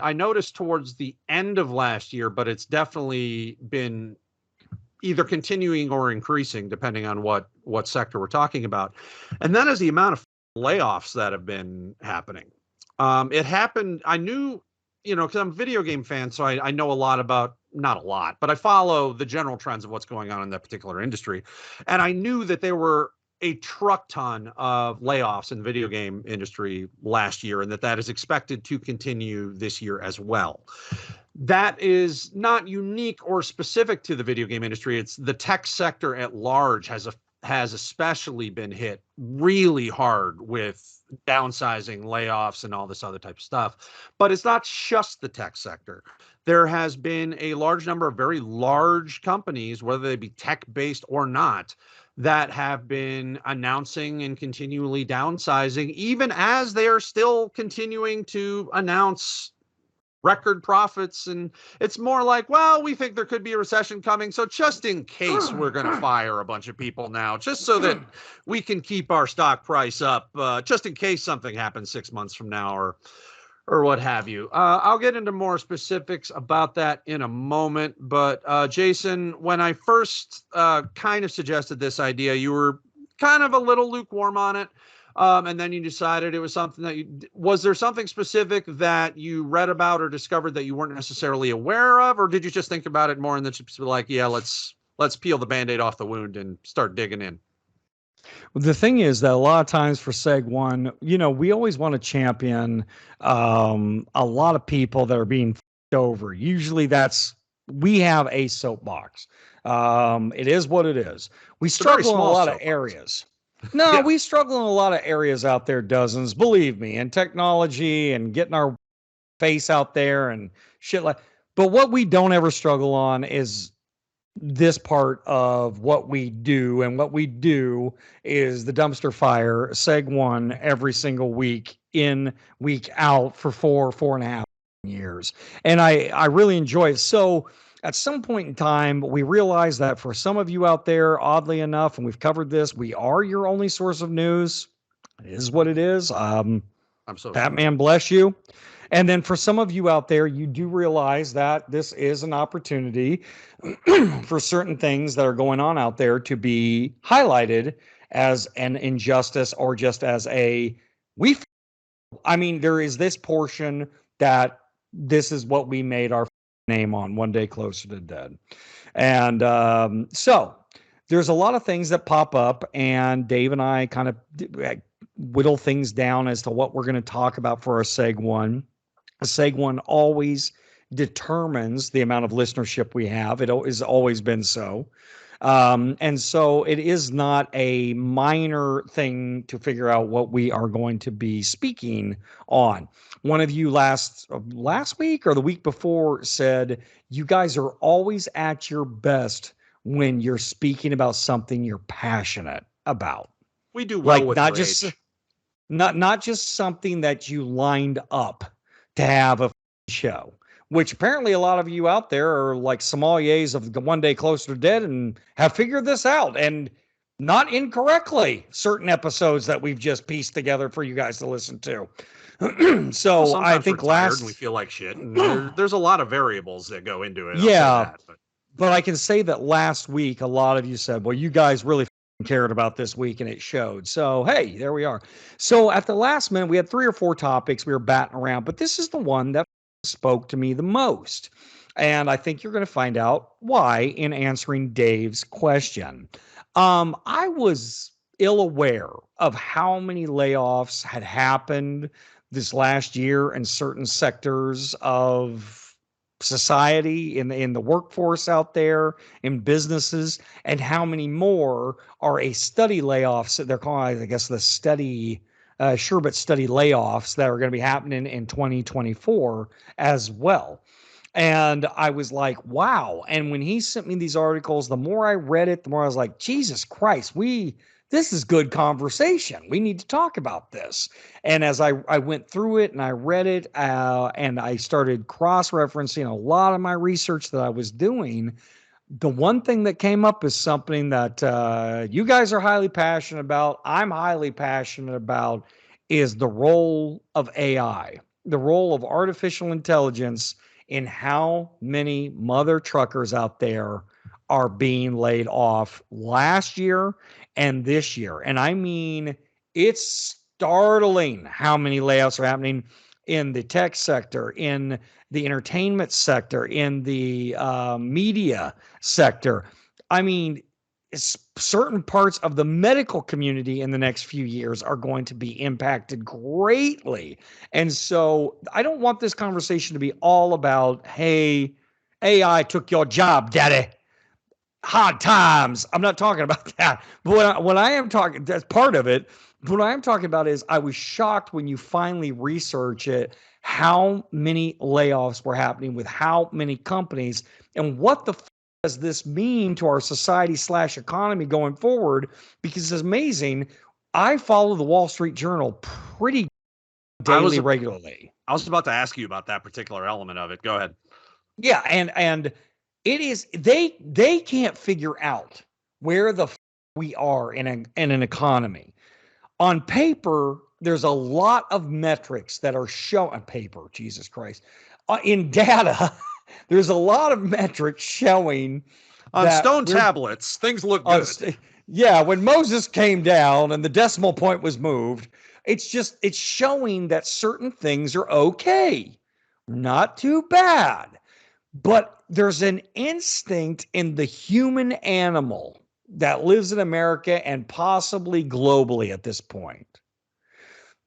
I noticed towards the end of last year, but it's definitely been either continuing or increasing depending on what sector we're talking about. And that is the amount of layoffs that have been happening. It happened, I knew, because I'm a video game fan, so I know a lot about, not a lot, but I follow the general trends of what's going on in that particular industry. And I knew that there were a truck ton of layoffs in the video game industry last year, and that is expected to continue this year as well. That is not unique or specific to the video game industry. It's the tech sector at large has especially been hit really hard with downsizing, layoffs, and all this other type of stuff. But it's not just the tech sector. There has been a large number of very large companies, whether they be tech-based or not, that have been announcing and continually downsizing, even as they are still continuing to announce record profits. And it's more like, well, we think there could be a recession coming, so just in case, we're going to fire a bunch of people now, just so that we can keep our stock price up, just in case something happens 6 months from now, or what have you. I'll get into more specifics about that in a moment. But Jason, when I first kind of suggested this idea, you were kind of a little lukewarm on it. And then you decided it was something that was there something specific that you read about or discovered that you weren't necessarily aware of, or did you just think about it more and then just be like, yeah, let's peel the Band-Aid off the wound and start digging in? Well, the thing is that a lot of times for Seg One, we always want to champion a lot of people that are being f***ed over. Usually we have a soapbox. It is what it is. We struggle in a lot of areas. No, Yeah. we struggle in a lot of areas out there, dozens, believe me, and technology and getting our face out there and shit like. But what we don't ever struggle on is this part of what we do. And what we do is the dumpster fire, Seg One, every single week in, week out for 4.5 years. And I really enjoy it. So at some point in time, we realized that for some of you out there, oddly enough, and we've covered this, we are your only source of news. It is what it is. I'm so Batman bless you. And then for some of you out there, you do realize that this is an opportunity for certain things that are going on out there to be highlighted as an injustice or just as there is this portion that this is what we made our name on, One Day Closer to Dead. And so there's a lot of things that pop up, and Dave and I kind of whittle things down as to what we're going to talk about for our Seg One. A Seg One always determines the amount of listenership we have. It has always been so. And so it is not a minor thing to figure out what we are going to be speaking on. One of you last week or the week before said, you guys are always at your best when you're speaking about something you're passionate about. We do well with not rage. not just something that you lined up to have a show, which apparently a lot of you out there are like sommeliers of the One Day Closer to Dead and have figured this out, and not incorrectly, certain episodes that we've just pieced together for you guys to listen to. So well, I think and we feel like shit. And there's a lot of variables that go into it. Yeah, but I can say that last week, a lot of you said, well, you guys really cared about this week, and it showed. So, hey, there we are. So at the last minute, we had 3 or 4 topics we were batting around, but this is the one that spoke to me the most. And I think you're going to find out why in answering Dave's question. I was ill aware of how many layoffs had happened this last year in certain sectors of society, in the workforce out there, in businesses, and how many more are a study layoffs. They're calling, I guess, the study Sherbet study layoffs that are going to be happening in 2024 as well. And I was like, wow. And when he sent me these articles, the more I read it, the more I was like, Jesus Christ, this is good conversation. We need to talk about this. And as I went through it and I read it, and I started cross-referencing a lot of my research that I was doing, the one thing that came up is something that you guys are highly passionate about, I'm highly passionate about, is the role of AI the role of artificial intelligence in how many mother truckers out there are being laid off last year and this year. And I mean, it's startling how many layoffs are happening in the tech sector, in the entertainment sector, in the media sector. I mean, certain parts of the medical community in the next few years are going to be impacted greatly. And so I don't want this conversation to be all about, hey, AI took your job, daddy. Hard times. I'm not talking about that. But what I am talking, that's part of it. What I am talking about is I was shocked when you finally research it, how many layoffs were happening with how many companies, and what the does this mean to our society / economy going forward? Because it's amazing. I follow the Wall Street Journal pretty regularly. I was about to ask you about that particular element of it. Go ahead. Yeah, and it is they can't figure out where the we are in an economy. On paper, there's a lot of metrics that are shown on paper. Jesus Christ, in data, there's a lot of metrics showing on stone tablets things look good. Yeah, when Moses came down and the decimal point was moved, it's showing that certain things are okay, not too bad. But there's an instinct in the human animal that lives in America and possibly globally at this point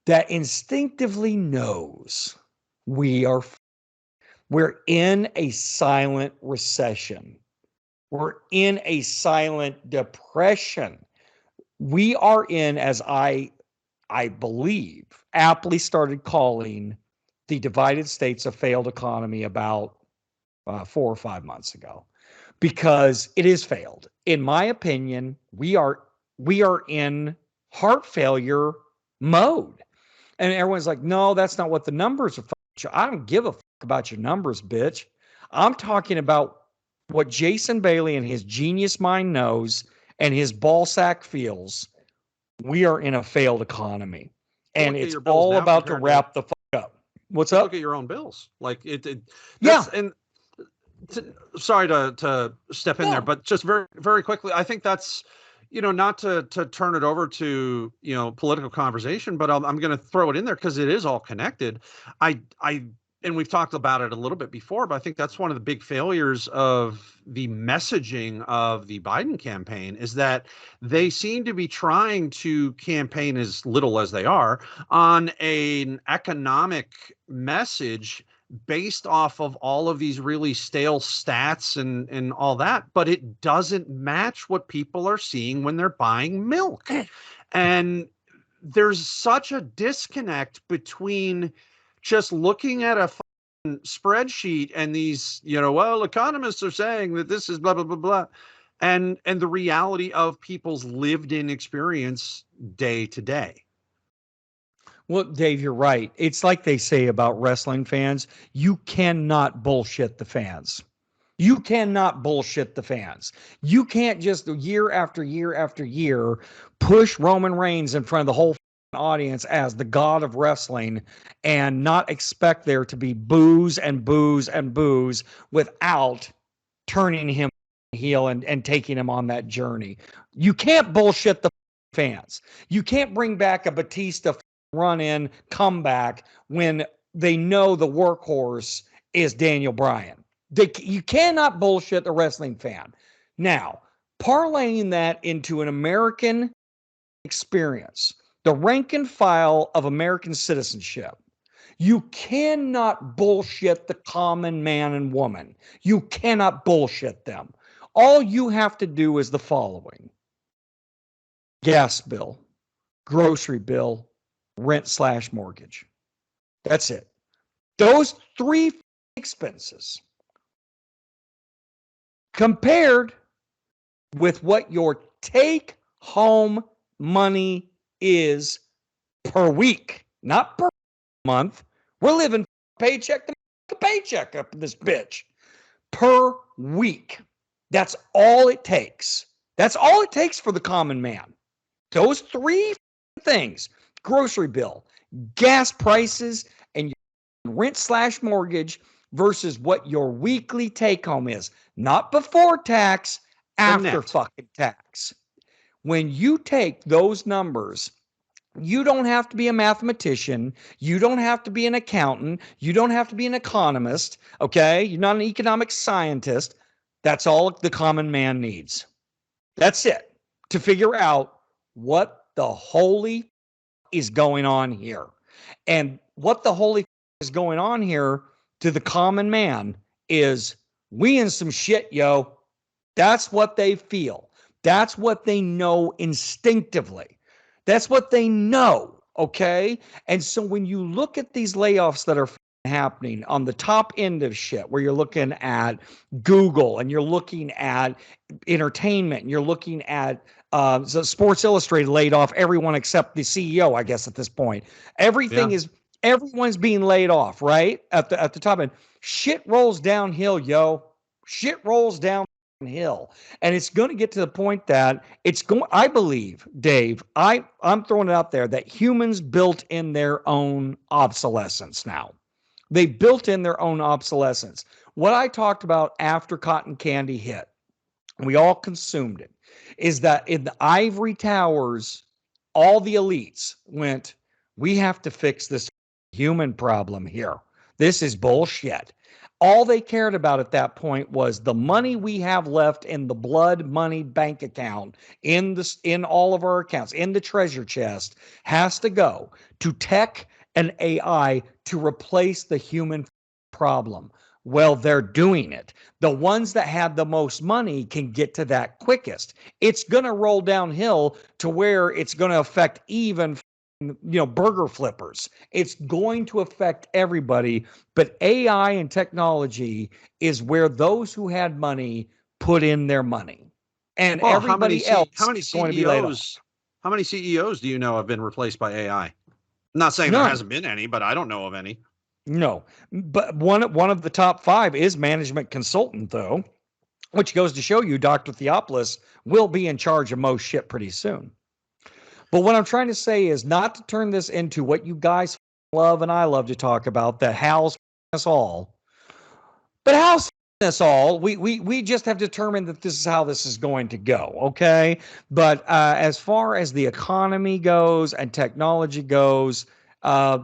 that instinctively knows we're in a silent recession. We're in a silent depression. We are in, as I believe, aptly started calling the divided states a failed economy about 4 or 5 months ago, because it is failed. In my opinion, we are in heart failure mode. And everyone's like, no, that's not what the numbers are. I don't give a fuck about your numbers, bitch. I'm talking about what Jason Bailey and his genius mind knows and his ball sack feels. We are in a failed economy. And it's all about to wrap the fuck up. What's up? Look at your own bills. Like yeah. And sorry to step in there, but just very, very quickly, I think that's, not to turn it over to, political conversation, but I'm going to throw it in there because it is all connected. And we've talked about it a little bit before, but I think that's one of the big failures of the messaging of the Biden campaign is that they seem to be trying to campaign, as little as they are, on an economic message based off of all of these really stale stats and all that, but it doesn't match what people are seeing when they're buying milk. And there's such a disconnect between just looking at a spreadsheet and these, well, economists are saying that this is blah, blah, blah, blah, and the reality of people's lived in experience day to day. Well, Dave, you're right. It's like they say about wrestling fans. You cannot bullshit the fans. You cannot bullshit the fans. You can't just year after year after year push Roman Reigns in front of the whole audience as the god of wrestling and not expect there to be boos and boos and boos without turning him heel and taking him on that journey. You can't bullshit the fans. You can't bring back a Batista run in comeback when they know the workhorse is Daniel Bryan. You cannot bullshit the wrestling fan. Now, parlaying that into an American experience, the rank and file of American citizenship, you cannot bullshit the common man and woman. You cannot bullshit them. All you have to do is the following: gas bill, grocery bill, rent / mortgage. That's it. Those 3 expenses compared with what your take home money is per week, not per month. We're living paycheck to paycheck up in this bitch. Per week. That's all it takes. That's all it takes for the common man. Those 3 things: grocery bill, gas prices, and rent/mortgage versus what your weekly take home is, not before tax, after net. fucking tax. When you take those numbers, you don't have to be a mathematician. You don't have to be an accountant. You don't have to be an economist. Okay. You're not an economic scientist. That's all the common man needs. That's it to figure out what the holy is going on here. And what the holy is going on here to the common man is we in some shit, yo. That's what they feel. That's what they know instinctively. That's what they know. Okay. And so when you look at these layoffs that are happening on the top end of shit, where you're looking at Google and you're looking at entertainment and you're looking at so Sports Illustrated laid off everyone except the CEO, I guess, at this point. Yeah. Everyone's being laid off, right? At the top end. Shit rolls downhill, yo. Shit rolls downhill. And it's going to get to the point that I believe, Dave, I'm throwing it out there that humans built in their own obsolescence now. They built in their own obsolescence. What I talked about after cotton candy hit, we all consumed it, is that in the ivory towers, all the elites went, we have to fix this human problem here. This is bullshit. All they cared about at that point was the money we have left in the blood money bank account, in all of our accounts, in the treasure chest, has to go to tech and AI to replace the human problem. Well, they're doing it. The ones that had the most money can get to that quickest. It's going to roll downhill to where it's going to affect even burger flippers. It's going to affect everybody, but AI and technology is where those who had money put in their money, and Well, everybody else how many is going to be laid off. How many CEOs do you know have been replaced by AI? I'm not saying there None. hasn't been any, but I don't know of any. No, but one of the top 5 is management consultant, though, which goes to show you Dr. Theopolis will be in charge of most shit pretty soon. But what I'm trying to say is not to turn this into what you guys love and I love to talk about, that Hal's us all. But Hal's us all. We just have determined that this is how this is going to go. Okay. But as far as the economy goes and technology goes, uh,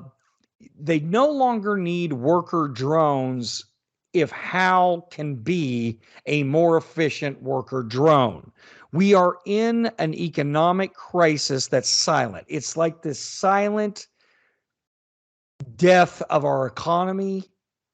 they no longer need worker drones if HAL can be a more efficient worker drone. We are in an economic crisis that's silent. It's like this silent death of our economy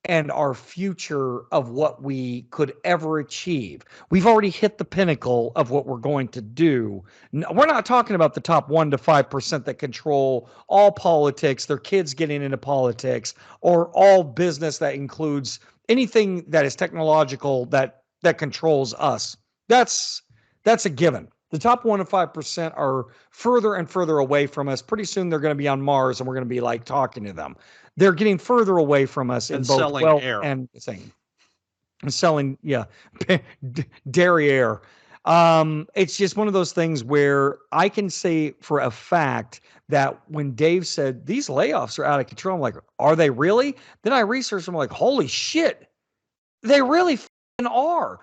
and our future of what we could ever achieve. We've already hit the pinnacle of what we're going to do. We're not talking about the top 1 to 5% that control all politics, their kids getting into politics, or all business that includes anything that is technological that controls us. That's a given. The top 1 to 5% are further and further away from us. Pretty soon they're going to be on Mars and we're going to be like talking to them. They're getting further away from us in And both selling wealth air. and thing. And selling, yeah, derriere. It's just one of those things where I can say for a fact that when Dave said these layoffs are out of control, I'm like, are they really? Then I researched them, like, holy shit, they really are.